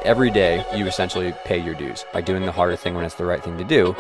Every day, you essentially pay your dues by doing the harder thing when it's the right thing to do.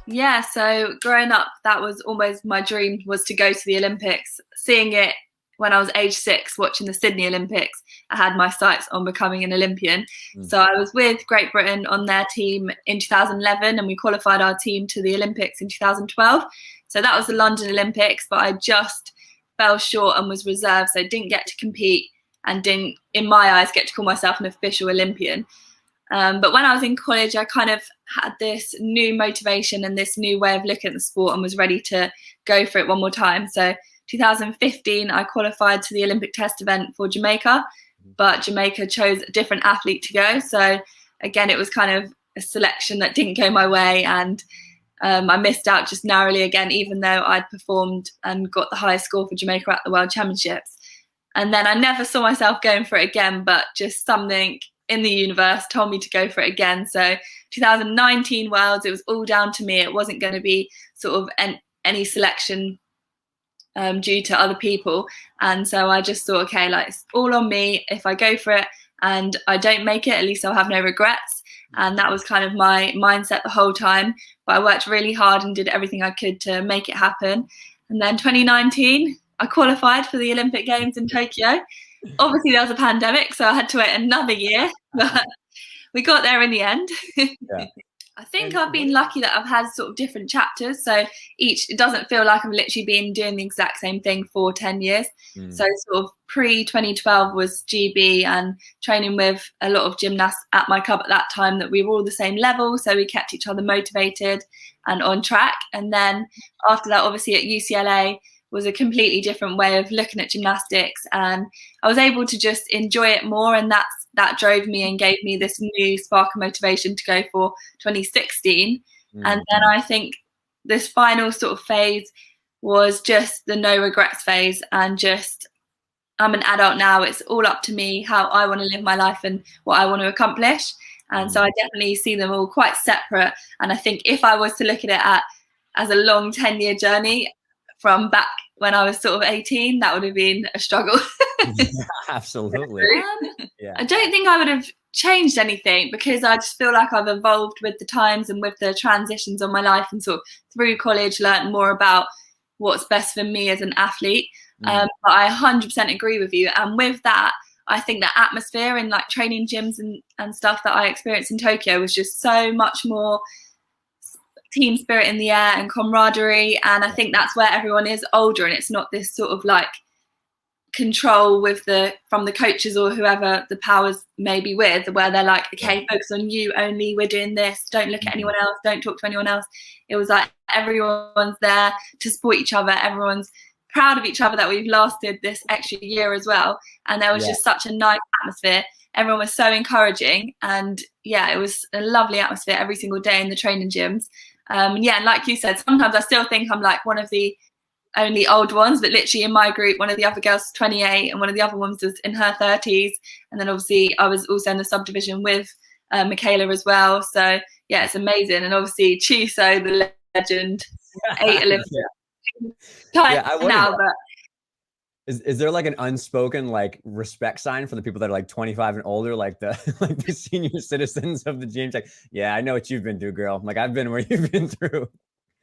Yeah, so growing up, that was almost my dream, was to go to the Olympics. Seeing it when I was age 6, watching the Sydney Olympics, I had my sights on becoming an Olympian. So I was with Great Britain on their team in 2011, and we qualified our team to the Olympics in 2012. So that was the London Olympics, but I just fell short and was reserved, so didn't get to compete and didn't, in my eyes, get to call myself an official Olympian. But when I was in college, I kind of had this new motivation and this new way of looking at the sport and was ready to go for it one more time. So 2015, I qualified to the Olympic test event for Jamaica, but Jamaica chose a different athlete to go. So again, it was kind of a selection that didn't go my way, and I missed out just narrowly again, even though I'd performed and got the highest score for Jamaica at the World Championships. And then I never saw myself going for it again, but just something in the universe told me to go for it again. So 2019 Worlds, it was all down to me. It wasn't going to be sort of any selection due to other people. And so I just thought, okay, like, it's all on me. If I go for it and I don't make it, at least I'll have no regrets. And that was kind of my mindset the whole time. But I worked really hard and did everything I could to make it happen. And then 2019, I qualified for the Olympic Games in Tokyo. Obviously, there was a pandemic, so I had to wait another year, but we got there in the end. Yeah. I think I've been lucky that I've had sort of different chapters. So it doesn't feel like I've literally been doing the exact same thing for 10 years. So sort of pre-2012 was GB and training with a lot of gymnasts at my club at that time that we were all the same level. So we kept each other motivated and on track. And then after that, obviously at UCLA, was a completely different way of looking at gymnastics, and I was able to just enjoy it more, and that drove me and gave me this new spark of motivation to go for 2016. And then I think this final sort of phase was just the no regrets phase, and just I'm an adult now, it's all up to me how I want to live my life and what I want to accomplish. And so I definitely see them all quite separate, and I think if I was to look at it as a long 10-year journey from back when I was sort of 18, that would have been a struggle. Yeah, absolutely. Yeah. I don't think I would have changed anything, because I just feel like I've evolved with the times and with the transitions on my life, and sort of through college learned more about what's best for me as an athlete. But I 100% agree with you. And with that, I think the atmosphere in like training gyms and stuff that I experienced in Tokyo was just so much more team spirit in the air and camaraderie, and I think that's where everyone is older, and it's not this sort of like control from the coaches or whoever the powers may be with, where they're like, okay, focus on you only, we're doing this, don't look at anyone else, don't talk to anyone else. It was like everyone's there to support each other, everyone's proud of each other that we've lasted this extra year as well, and there was just such a nice atmosphere. Everyone was so encouraging, and it was a lovely atmosphere every single day in the training gyms. And like you said, sometimes I still think I'm like one of the only old ones, but literally in my group, one of the other girls was 28 and one of the other ones was in her 30s. And then obviously I was also in the subdivision with Michaela as well. So it's amazing. And obviously Chuso, the legend, 8 Olympics. Now, but Is there like an unspoken like respect sign for the people that are like 25 and older, like the senior citizens of the gym? Like, yeah, I know what you've been through, girl. Like, I've been where you've been through.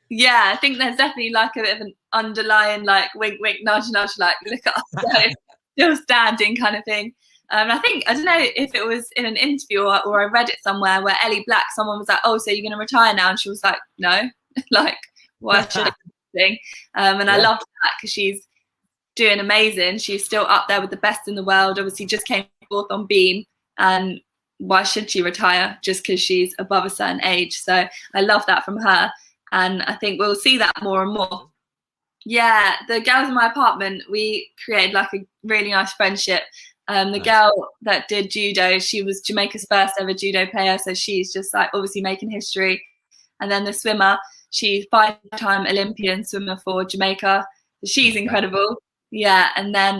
Yeah, I think there's definitely like a bit of an underlying like wink, wink, nudge, nudge, like look at us, still standing kind of thing. I think, I don't know if it was in an interview or I read it somewhere where Ellie Black, someone was like, "Oh, so you're going to retire now?" And she was like, "No." Like, why should I? And I loved that, because she's doing amazing. She's still up there with the best in the world. Obviously just came fourth on beam, and why should she retire just because she's above a certain age? So I love that from her, and I think we'll see that more and more. Yeah, the girls in my apartment, we created like a really nice friendship. The girl that did judo, she was Jamaica's first ever judo player, so she's just like obviously making history. And then the swimmer, she's 5-time Olympian swimmer for Jamaica, so she's incredible. Yeah, and then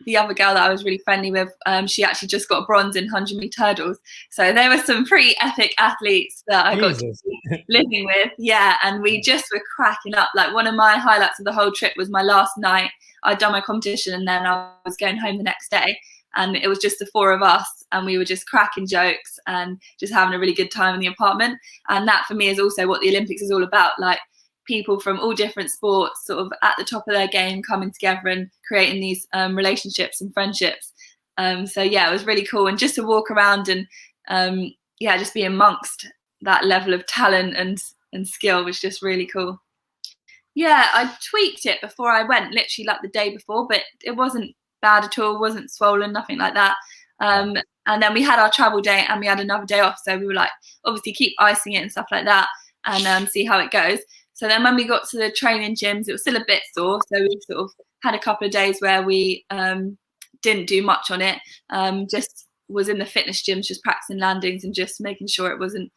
the other girl that I was really friendly with, she actually just got bronze in 100-meter hurdles. So there were some pretty epic athletes that I got to be living with. Yeah, and we just were cracking up. Like, one of my highlights of the whole trip was my last night. I'd done my competition and then I was going home the next day. and it was just the four of us, and we were just cracking jokes and just having a really good time in the apartment. And that for me is also what the Olympics is all about, like people from all different sports sort of at the top of their game coming together and creating these relationships and friendships. So yeah, it was really cool, and just to walk around and just be amongst that level of talent and skill was just really cool. Yeah, I tweaked it before I went, literally like the day before, but it wasn't bad at all, wasn't swollen, nothing like that. And then we had our travel day and we had another day off, so we were like, obviously keep icing it and stuff like that, and see how it goes. So then when we got to the training gyms, it was still a bit sore, so we sort of had a couple of days where we didn't do much on it, just was in the fitness gyms just practicing landings and just making sure it wasn't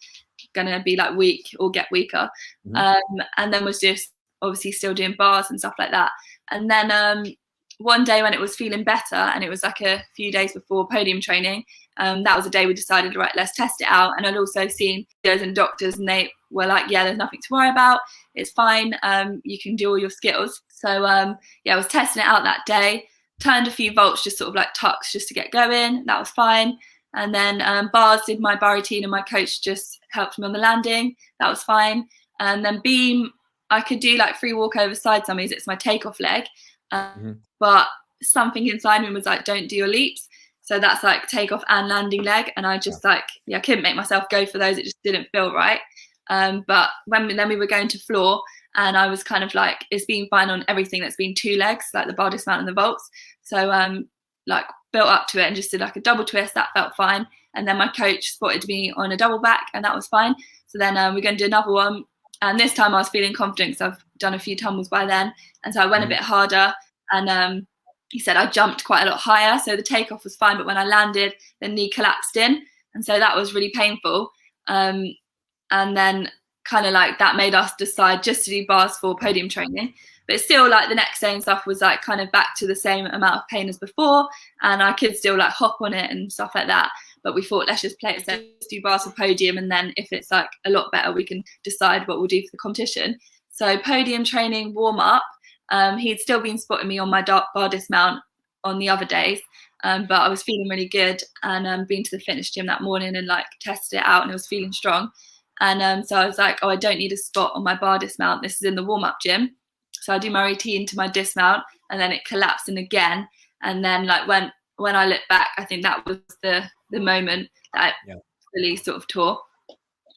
going to be like weak or get weaker. And then was just obviously still doing bars and stuff like that. And then one day when it was feeling better, and it was like a few days before podium training, that was the day we decided, right, let's test it out. And I'd also seen physios and doctors, and they were like, yeah, there's nothing to worry about, it's fine, you can do all your skills. So I was testing it out that day, turned a few volts, just sort of like tucks just to get going, that was fine. And then bars, did my bar routine, and my coach just helped me on the landing, that was fine. And then beam, I could do like free walkover side summies, it's my takeoff leg, but something inside me was like, don't do your leaps. So that's like takeoff and landing leg, and I just I couldn't make myself go for those, it just didn't feel right. But then we were going to floor, and I was kind of like, it's been fine on everything that's been two legs, like the bar dismount and the vaults. So like built up to it and just did like a double twist, that felt fine. And then my coach spotted me on a double back, and that was fine. So then we're going to do another one, and this time I was feeling confident because I've done a few tumbles by then, and so I went a bit harder. And he said I jumped quite a lot higher, so the takeoff was fine, but when I landed, the knee collapsed in, and so that was really painful. And then kind of like that made us decide just to do bars for podium training. But still, like the next day and stuff was like kind of back to the same amount of pain as before, and I could still like hop on it and stuff like that. But we thought, let's just play it safe, do bars for podium, and then if it's like a lot better, we can decide what we'll do for the competition. So podium training, warm up. He'd still been spotting me on my bar dismount on the other days, but I was feeling really good, and been to the fitness gym that morning and like tested it out, and it was feeling strong. And so I was like, oh, I don't need a spot on my bar dismount. This is in the warm-up gym. So I do my routine to my dismount, and then it collapsed in again. And then like when I look back, I think that was the moment that I really sort of tore.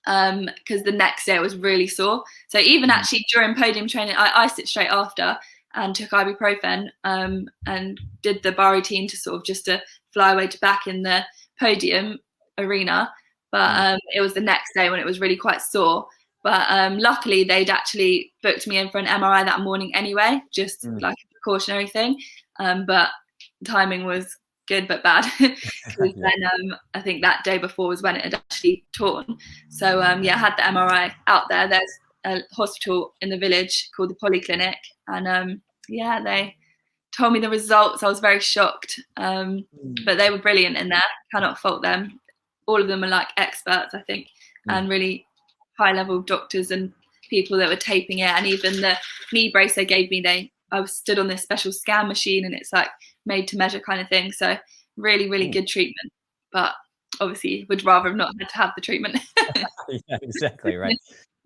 Because the next day I was really sore. So even actually during podium training, I iced it straight after and took ibuprofen, and did the bar routine to sort of just to fly away to back in the podium arena. But it was the next day when it was really quite sore. But luckily they'd actually booked me in for an MRI that morning anyway, just like a precautionary thing. But timing was good but bad. Then I think that day before was when it had actually torn. So I had the MRI out there. There's a hospital in the village called the Polyclinic, and they told me the results. I was very shocked, but they were brilliant in there. Cannot fault them. All of them are like experts, I think, and really high level doctors and people that were taping it. And even the knee brace they gave me, I was stood on this special scan machine, and it's like made to measure kind of thing. So really, really good treatment. But obviously would rather have not had to have the treatment. Yeah, exactly. Right.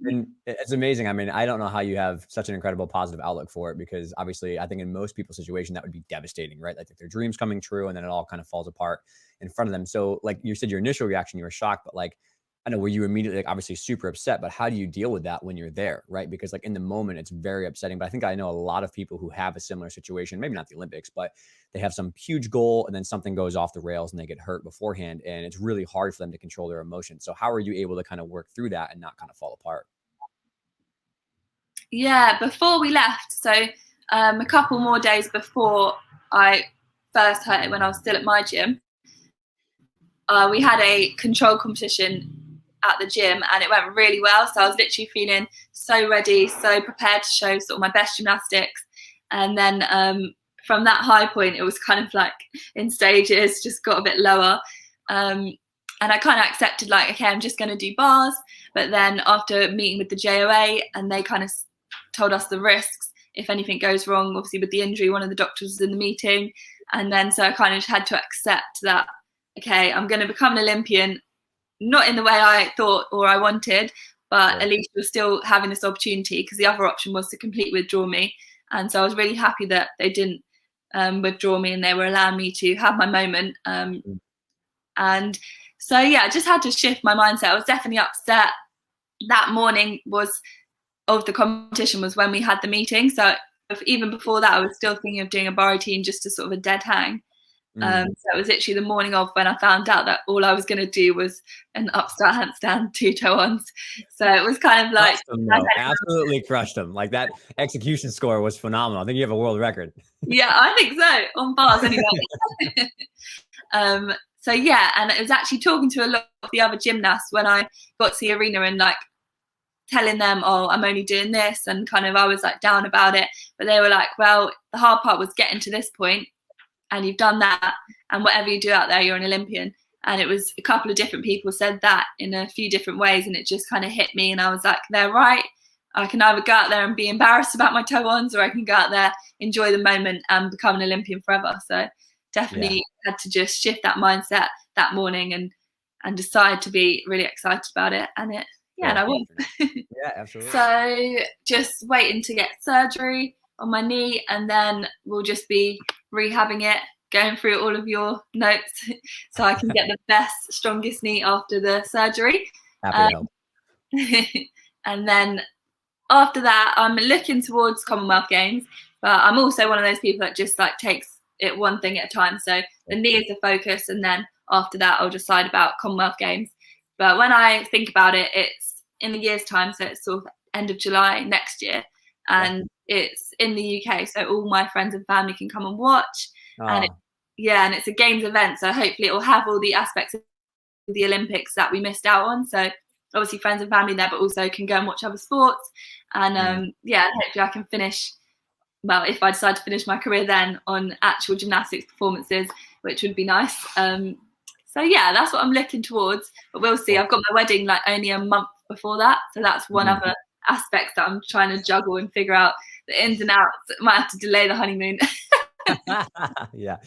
And it's amazing. I mean, I don't know how you have such an incredible positive outlook for it, because obviously I think in most people's situation, that would be devastating, right? Like their dreams coming true, and then it all kind of falls apart in front of them. So like you said, your initial reaction, you were shocked, but like, I know, were you immediately like obviously super upset, but how do you deal with that when you're there, right? Because like in the moment, it's very upsetting. But I think I know a lot of people who have a similar situation, maybe not the Olympics, but they have some huge goal and then something goes off the rails and they get hurt beforehand. And it's really hard for them to control their emotions. So how are you able to kind of work through that and not kind of fall apart? Yeah, before we left, so a couple more days before I first hurt it when I was still at my gym, we had a control competition at the gym, and it went really well. So I was literally feeling so ready, so prepared to show sort of my best gymnastics. And then from that high point, it was kind of like in stages, just got a bit lower. And I kind of accepted like, okay, I'm just going to do bars. But then after meeting with the JOA, and they kind of told us the risks, if anything goes wrong. Obviously with the injury, one of the doctors was in the meeting, and then so I kind of just had to accept that, okay, I'm going to become an Olympian, not in the way I thought or I wanted, but at least we're still having this opportunity, because the other option was to completely withdraw me. And so I was really happy that they didn't withdraw me, and they were allowing me to have my moment. And so, yeah, I just had to shift my mindset. I was definitely upset. That morning of the competition was when we had the meeting. So even before that, I was still thinking of doing a bar routine, just as sort of a dead hang. So it was literally the morning of when I found out that all I was going to do was an upstart handstand, 2 toe-ons. So it was kind of like absolutely crushed them. Like, that execution score was phenomenal. I think you have a world record. Yeah, I think so, on bars anyway. So yeah, and it was actually talking to a lot of the other gymnasts when I got to the arena, and like telling them, oh, I'm only doing this, and kind of I was like down about it, but they were like, well, the hard part was getting to this point, and you've done that, and whatever you do out there, you're an Olympian. And it was a couple of different people said that in a few different ways, and it just kind of hit me, and I was like, they're right. I can either go out there and be embarrassed about my toe-ons, or I can go out there, enjoy the moment, and become an Olympian forever. So definitely had to just shift that mindset that morning and decide to be really excited about it. And and I won. Yeah, absolutely. So just waiting to get surgery on my knee, and then we'll just be rehabbing it, going through all of your notes so I can get the best, strongest knee after the surgery. Happy to help. And then after that, I'm looking towards Commonwealth Games, but I'm also one of those people that just like takes it one thing at a time. So the knee is the focus, and then after that, I'll decide about Commonwealth Games. But when I think about it, it's in a year's time, so it's sort of end of July next year, and it's in the UK, so all my friends and family can come and watch. And and it's a games event, so hopefully it will have all the aspects of the Olympics that we missed out on. So obviously friends and family there, but also can go and watch other sports. And hopefully I can finish, well, if I decide to finish my career then, on actual gymnastics performances, which would be nice. So yeah, that's what I'm looking towards, but we'll see. I've got my wedding like only a month before that, so that's one other aspect that I'm trying to juggle and figure out the ins and outs. Might have to delay the honeymoon. Yeah.